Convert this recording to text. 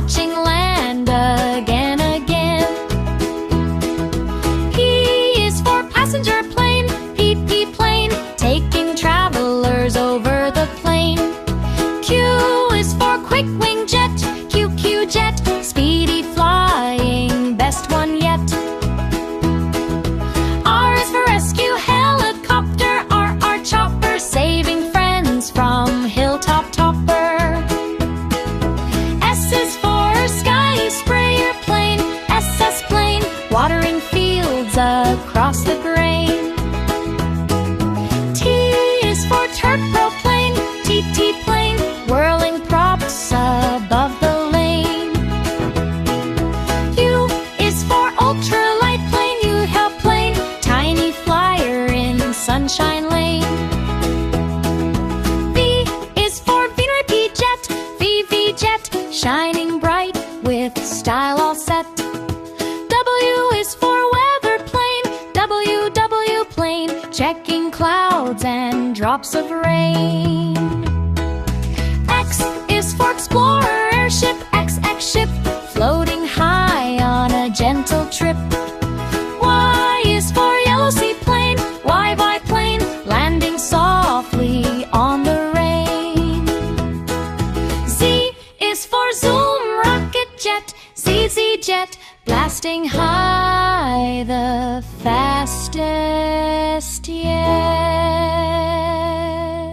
watching land again, again. P is for passenger plane, P plane, taking travelers over the plain. Q is for quick wing jet, Q jet, speedy flying, best one yet. R is for rescue helicopter, R chopper, saving friends from hilltop topper. S is for sky sprayer plane, SS plane, watering fields across the grain. T is for turboplane, T plane, whirling props above the lane. U is for ultralight plane, U plane, tiny flyer in sunshine lane. V is for VIP jet, VV jet, shining bright with style all set. W is for weather plane, WW plane, checking clouds and drops of rain. X is for explorer airship, XX ship, floating high on a gentle trip. Y is for yellow seaplane, Y plane, landing softly on the rain. Z is for zoom rocket jet, ZZ jet, blasting high, the fastest yet.